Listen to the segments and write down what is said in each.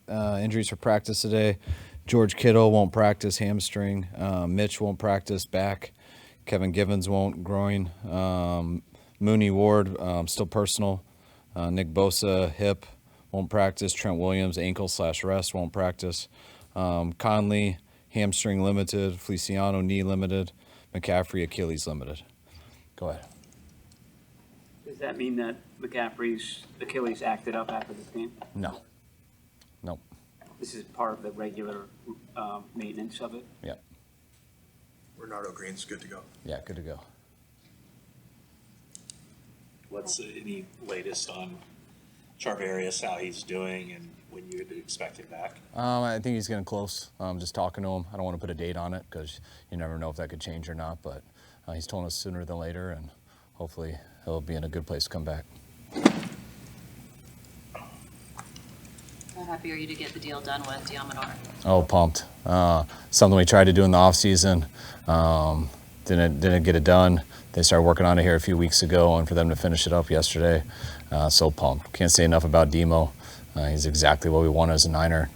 injuries for practice today. George Kittle won't practice, hamstring. Mitch won't practice, back. Kevin Givens won't, groin. Mooney Ward, still personal. Nick Bosa, hip, won't practice. Trent Williams, ankle/rest, won't practice. Conley, hamstring limited. Feliciano, knee limited. McCaffrey, Achilles limited. Go ahead. Does that mean that McCaffrey's Achilles acted up after this game? No. Nope. This is part of the regular maintenance of it? Yeah. Renardo Green's good to go. Yeah, good to go. What's any latest on Charvarius, how he's doing, and when you would expect him back? I think he's getting close. Just talking to him. I don't want to put a date on it because you never know if that could change or not, but he's told us sooner than later, and hopefully he'll be in a good place to come back. How happy are you to get the deal done with Deommodore? Oh, pumped. Something we tried to do in the offseason. Didn't get it done. They started working on it here a few weeks ago, and for them to finish it up yesterday, so pumped. Can't say enough about Demo. He's exactly what we want as a Niner.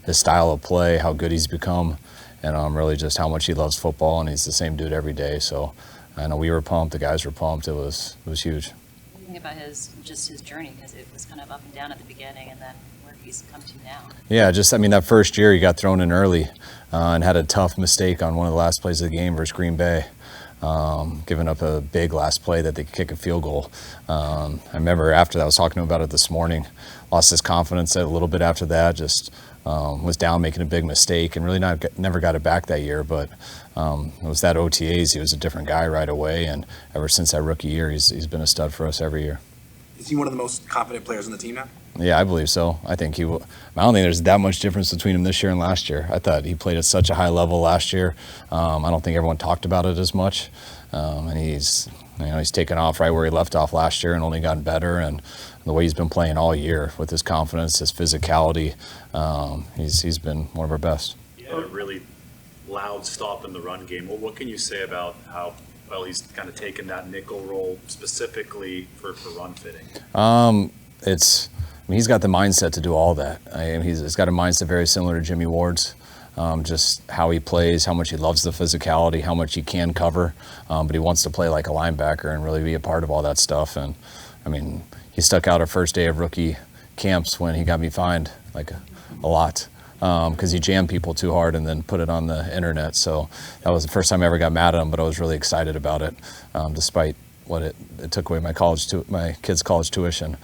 His style of play, how good he's become, and really just how much he loves football, and he's the same dude every day. So I know we were pumped, the guys were pumped. It was huge. What do you think about his journey? Because it was kind of up and down at the beginning, and then where he's come to now. Yeah, that first year he got thrown in early and had a tough mistake on one of the last plays of the game versus Green Bay. Giving up a big last play that they could kick a field goal. I remember after that, I was talking to him about it this morning, lost his confidence a little bit after that, just was down making a big mistake and really never got it back that year. But it was that OTAs, he was a different guy right away, and ever since that rookie year, he's been a stud for us every year. Is he one of the most confident players on the team now? Yeah, I believe so. I think I don't think there's that much difference between him this year and last year. I thought he played at such a high level last year. I don't think everyone talked about it as much. And he's taken off right where he left off last year and only gotten better. And the way he's been playing all year with his confidence, his physicality, he's been one of our best. He had a really loud stop in the run game. Well, what can you say about how well he's kind of taken that nickel role specifically for run fitting? He's got the mindset to do all that. He's got a mindset very similar to Jimmy Ward's. Just how he plays, how much he loves the physicality, how much he can cover, but he wants to play like a linebacker and really be a part of all that stuff. And he stuck out our first day of rookie camps when he got me fined like a lot because he jammed people too hard and then put it on the internet. So that was the first time I ever got mad at him, but I was really excited about it, despite what it took away my kids' college tuition.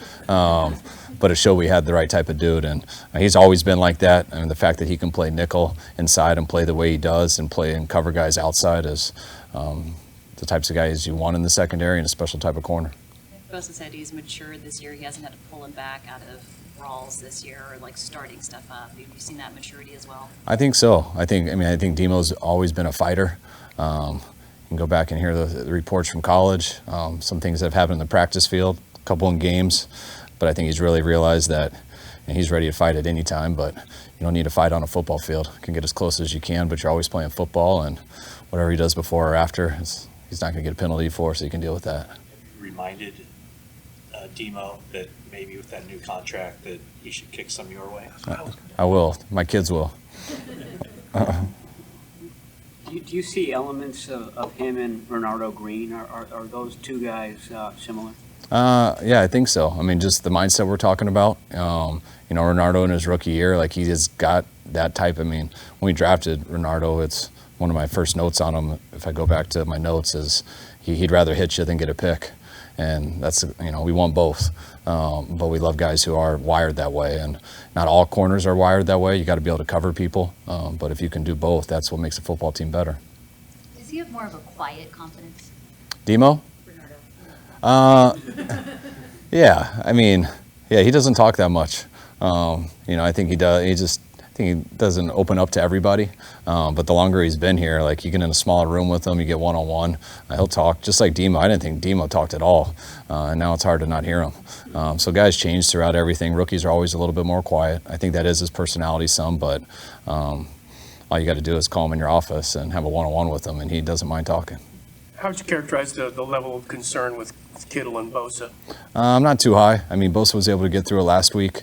But it showed we had the right type of dude, and he's always been like that. The fact that he can play nickel inside and play the way he does and play and cover guys outside is the types of guys you want in the secondary and a special type of corner. Bosa said he's matured this year. He hasn't had to pull him back out of brawls this year or like starting stuff up. Have you seen that maturity as well? I think so. I think Demo's always been a fighter. You can go back and hear the reports from college, some things that have happened in the practice field, a couple in games. But I think he's really realized that he's ready to fight at any time, but you don't need to fight on a football field. You can get as close as you can, but you're always playing football, and whatever he does before or after, he's not going to get a penalty for, so you can deal with that. Have you reminded Demo that maybe with that new contract that he should kick some your way? I will. My kids will. Do you see elements of him and Renardo Green? Are those two guys similar? Yeah, I think so. Just the mindset we're talking about. Renardo in his rookie year, like he has got that type. When we drafted Renardo, it's one of my first notes on him. If I go back to my notes, is he'd rather hit you than get a pick, and that's we want both. But we love guys who are wired that way, and not all corners are wired that way. You got to be able to cover people, but if you can do both, that's what makes a football team better. Does he have more of a quiet confidence? Demo? Yeah, he doesn't talk that much. I think he does. I think he doesn't open up to everybody. But the longer he's been here, like you get in a smaller room with him, you get one-on-one, he'll talk just like Demo. I didn't think Demo talked at all, and now it's hard to not hear him. So guys change throughout everything. Rookies are always a little bit more quiet. I think that is his personality some, but all you got to do is call him in your office and have a one-on-one with him, and he doesn't mind talking. How would you characterize the level of concern with Kittle and Bosa? Not too high. I mean, Bosa was able to get through it last week.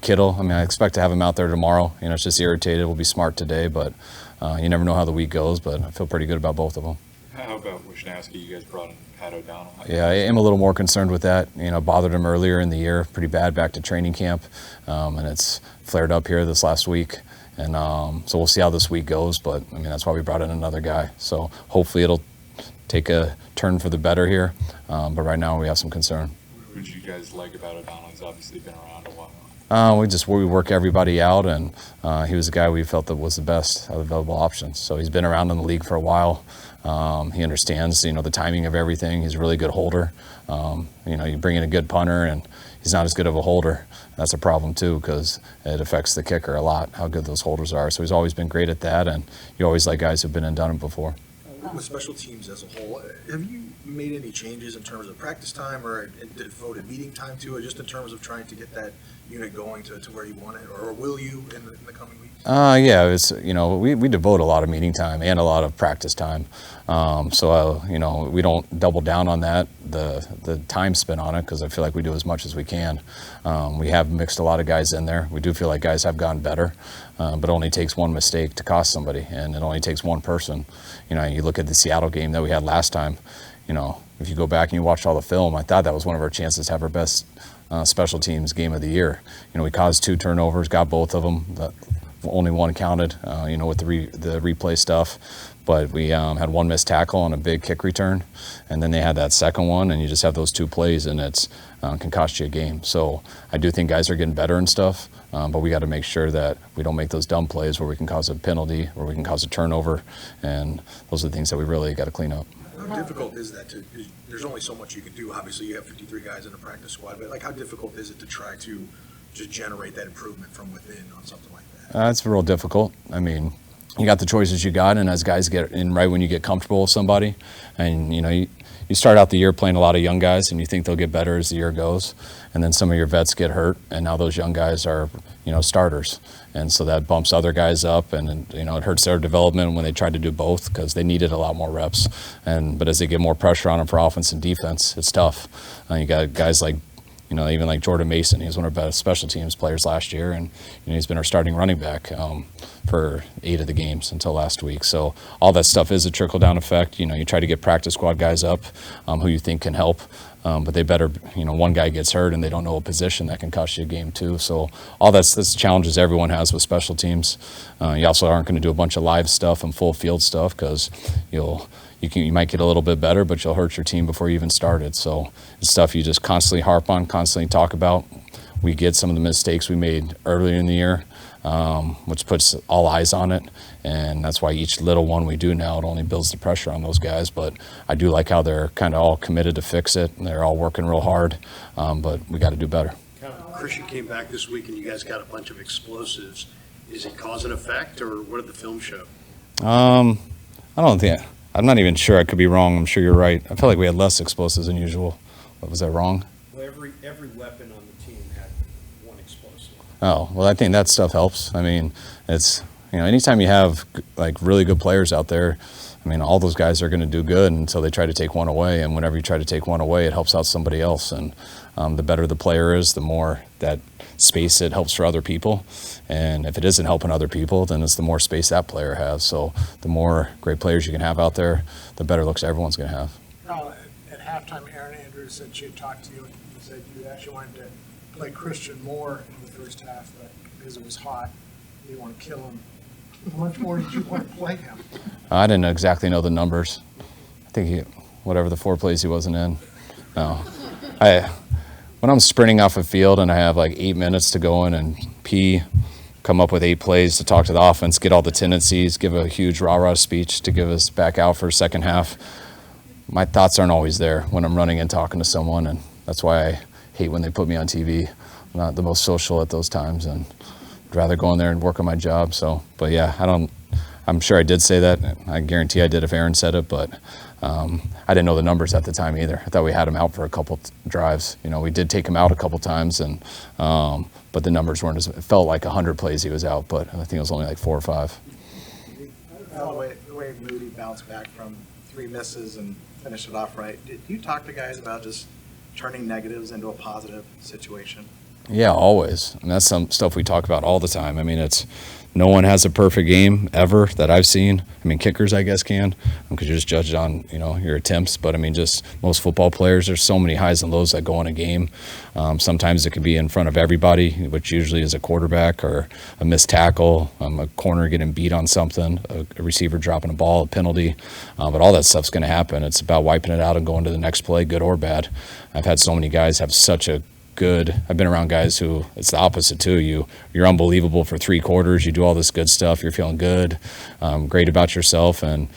Kittle, I mean, I expect to have him out there tomorrow. You know, it's just irritated. We'll be smart today, but you never know how the week goes, but I feel pretty good about both of them. How about Wisniewski? You guys brought in Pat O'Donnell. Yeah, I am a little more concerned with that. You know, bothered him earlier in the year, pretty bad back to training camp, and it's flared up here this last week. And so we'll see how this week goes, but I mean, that's why we brought in another guy. So hopefully it'll take a turn for the better here, but right now we have some concern. What did you guys like about O'Donnell? He's obviously been around a while. We work everybody out, and he was a guy we felt that was the best of the available options. So he's been around in the league for a while. He understands, you know, the timing of everything. He's a really good holder. You know, you bring in a good punter, and he's not as good of a holder. That's a problem too, because it affects the kicker a lot, how good those holders are. So he's always been great at that, and you always like guys who've been and done it before. With special teams as a whole, have you made any changes in terms of practice time or devoted meeting time to it, just in terms of trying to get that unit going to where you want it, or will you in the coming weeks? Yeah, it's, you know, we devote a lot of meeting time and a lot of practice time. You know, we don't double down on that, the time spent on it, because I feel like we do as much as we can. We have mixed a lot of guys in there. We do feel like guys have gotten better, but it only takes one mistake to cost somebody, and it only takes one person. You know, you look at the Seattle game that we had last time, you know, if you go back and you watch all the film, I thought that was one of our chances to have our best special teams game of the year. You know, we caused 2 turnovers, got both of them. Only one counted, you know, with the replay stuff. But we had one missed tackle on a big kick return, and then they had that second one, and you just have those 2 plays, and it's can cost you a game. So I do think guys are getting better and stuff, but we got to make sure that we don't make those dumb plays where we can cause a penalty or we can cause a turnover, and those are the things that we really got to clean up. How difficult is that there's only so much you can do. Obviously, you have 53 guys in a practice squad, but like, how difficult is it to try to just generate that improvement from within on something like that? It's real difficult. I mean, you got the choices you got, and as guys get in right when you get comfortable with somebody, and you know, you start out the year playing a lot of young guys, and you think they'll get better as the year goes, and then some of your vets get hurt, and now those young guys are, you know, starters, and so that bumps other guys up, and you know, it hurts their development when they try to do both, because they needed a lot more reps, but as they get more pressure on them for offense and defense, it's tough. You got guys like, you know, even like Jordan Mason, he was one of our best special teams players last year, and you know, he's been our starting running back for 8 of the games until last week. So all that stuff is a trickle-down effect. You know, you try to get practice squad guys up who you think can help, but they better, you know, one guy gets hurt and they don't know a position, that can cost you a game too. So all that's challenges everyone has with special teams. You also aren't going to do a bunch of live stuff and full field stuff, because you might get a little bit better, but you'll hurt your team before you even started. So it's stuff you just constantly harp on, constantly talk about. We get some of the mistakes we made earlier in the year, which puts all eyes on it, and that's why each little one we do now, it only builds the pressure on those guys. But I do like how they're kind of all committed to fix it, and they're all working real hard, but we got to do better. Christian came back this week, and you guys got a bunch of explosives. Is it cause and effect, or what did the film show? I don't think. I'm not even sure. I could be wrong. I'm sure you're right. I feel like we had less explosives than usual. Was that wrong? Well, every weapon on the team had one explosive. Oh, well, I think that stuff helps. I mean, it's, you know, anytime you have like really good players out there, I mean, all those guys are going to do good until they try to take one away. And whenever you try to take one away, it helps out somebody else. And the better the player is, the more that space it helps for other people. And if it isn't helping other people, then it's the more space that player has. So the more great players you can have out there, the better looks everyone's going to have. At halftime, Aaron Andrews said she had talked to you and you said you actually wanted to play Christian more in the first half, but because it was hot, you didn't want to kill him. How much more did you want to play him? I didn't exactly know the numbers. I think whatever the 4 plays he wasn't in. No. When I'm sprinting off a field and I have like 8 minutes to go in and pee, come up with 8 plays to talk to the offense, get all the tendencies, give a huge rah-rah speech to give us back out for a second half, my thoughts aren't always there when I'm running and talking to someone, and that's why I hate when they put me on TV. I'm not the most social at those times, and I'd rather go in there and work on my job. So, but yeah, I'm sure I did say that. I guarantee I did if Aaron said it, but I didn't know the numbers at the time either. I thought we had him out for a couple drives. You know, we did take him out a couple times, and but the numbers weren't it felt like 100 plays he was out, but I think it was only like 4 or 5. The way Moody bounced back from 3 misses and finish it off right. Did you talk to guys about just turning negatives into a positive situation? Yeah, always. And that's some stuff we talk about all the time. I mean, no one has a perfect game ever that I've seen. I mean, kickers, I guess, can, because you're just judged on, your attempts. But I mean, just most football players, there's so many highs and lows that go in a game. Sometimes it could be in front of everybody, which usually is a quarterback or a missed tackle, a corner getting beat on something, a receiver dropping a ball, a penalty. But all that stuff's going to happen. It's about wiping it out and going to the next play, good or bad. I've had so many guys have such a I've been around guys who it's the opposite too. You're unbelievable for 3 quarters. You do all this good stuff. You're feeling good, great about yourself, and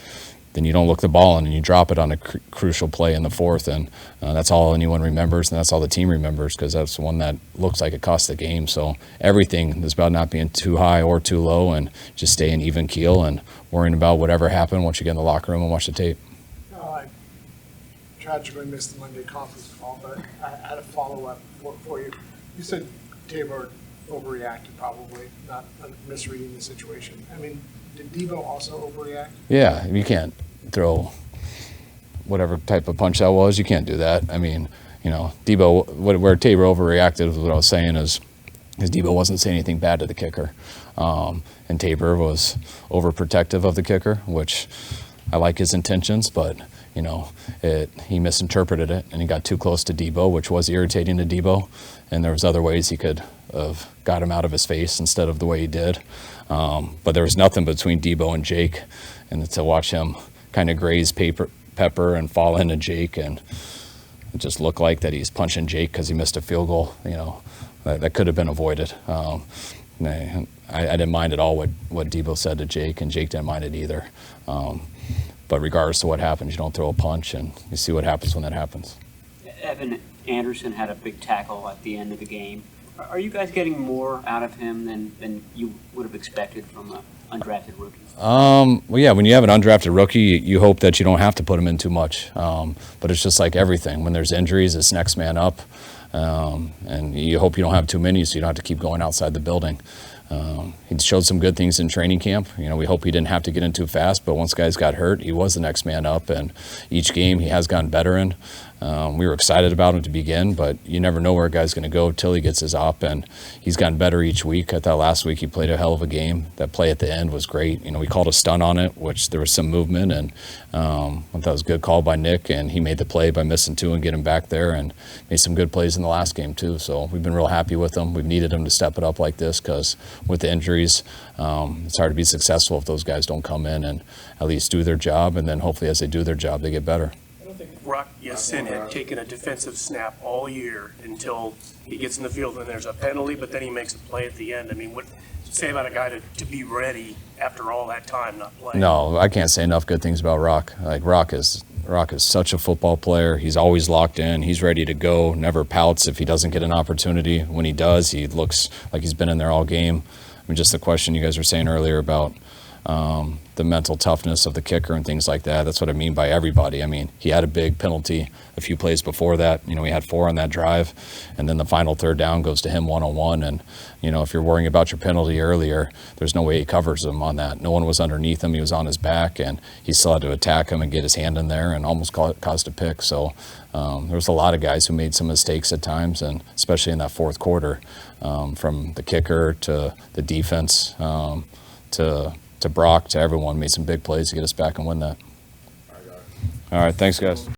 then you don't look the ball in and you drop it on a crucial play in the 4th, and that's all anyone remembers, and that's all the team remembers, because that's the one that looks like it cost the game. So everything is about not being too high or too low, and just staying even keel and worrying about whatever happened once you get in the locker room and watch the tape. I tragically missed the Monday conference call, but I had a follow-up for you. You said Tabor overreacted, probably, not misreading the situation. I mean, did Debo also overreact? Yeah, you can't throw whatever type of punch that was. You can't do that. I mean, Debo, where Tabor overreacted was what I was saying is Debo wasn't saying anything bad to the kicker. And Tabor was overprotective of the kicker, which I like his intentions, but he misinterpreted it, and he got too close to Debo, which was irritating to Debo. And there was other ways he could have got him out of his face instead of the way he did. But there was nothing between Debo and Jake, and to watch him kind of graze Pepper and fall into Jake, and it just looked like that he's punching Jake because he missed a field goal. That could have been avoided. I didn't mind at all what Debo said to Jake, and Jake didn't mind it either. But regardless of what happens, you don't throw a punch, and you see what happens when that happens. Evan Anderson had a big tackle at the end of the game. Are you guys getting more out of him than you would have expected from an undrafted rookie? Well, yeah, when you have an undrafted rookie, you hope that you don't have to put him in too much. But it's just like everything. When there's injuries, it's next man up. And you hope you don't have too many, so you don't have to keep going outside the building. He showed some good things in training camp. We hope he didn't have to get in too fast, but once guys got hurt, he was the next man up, and each game he has gotten better in. We were excited about him to begin, but you never know where a guy's going to go till he gets his op, and he's gotten better each week. I thought last week he played a hell of a game. That play at the end was great. We called a stunt on it, which there was some movement, and I thought it was a good call by Nick, and he made the play by missing 2 and getting back there, and made some good plays in the last game too. So we've been real happy with him. We've needed him to step it up like this, because with the injuries, it's hard to be successful if those guys don't come in and at least do their job, and then hopefully as they do their job, they get better. Rock Ya-Sin had taken a defensive snap all year until he gets in the field and there's a penalty, but then he makes a play at the end. I mean, what say about a guy to be ready after all that time not playing? No, I can't say enough good things about Rock. Like Rock is such a football player. He's always locked in. He's ready to go. Never pouts if he doesn't get an opportunity. When he does, he looks like he's been in there all game. I mean, just the question you guys were saying earlier about the mental toughness of the kicker and things like that. That's what I mean by everybody. I mean, he had a big penalty a few plays before that. He had 4 on that drive, and then the final 3rd down goes to him one-on-one. And, if you're worrying about your penalty earlier, there's no way he covers him on that. No one was underneath him. He was on his back, and he still had to attack him and get his hand in there and almost caused a pick. So there was a lot of guys who made some mistakes at times, and especially in that 4th quarter, from the kicker to the defense to Brock, to everyone, made some big plays to get us back and win that. All right, thanks, guys.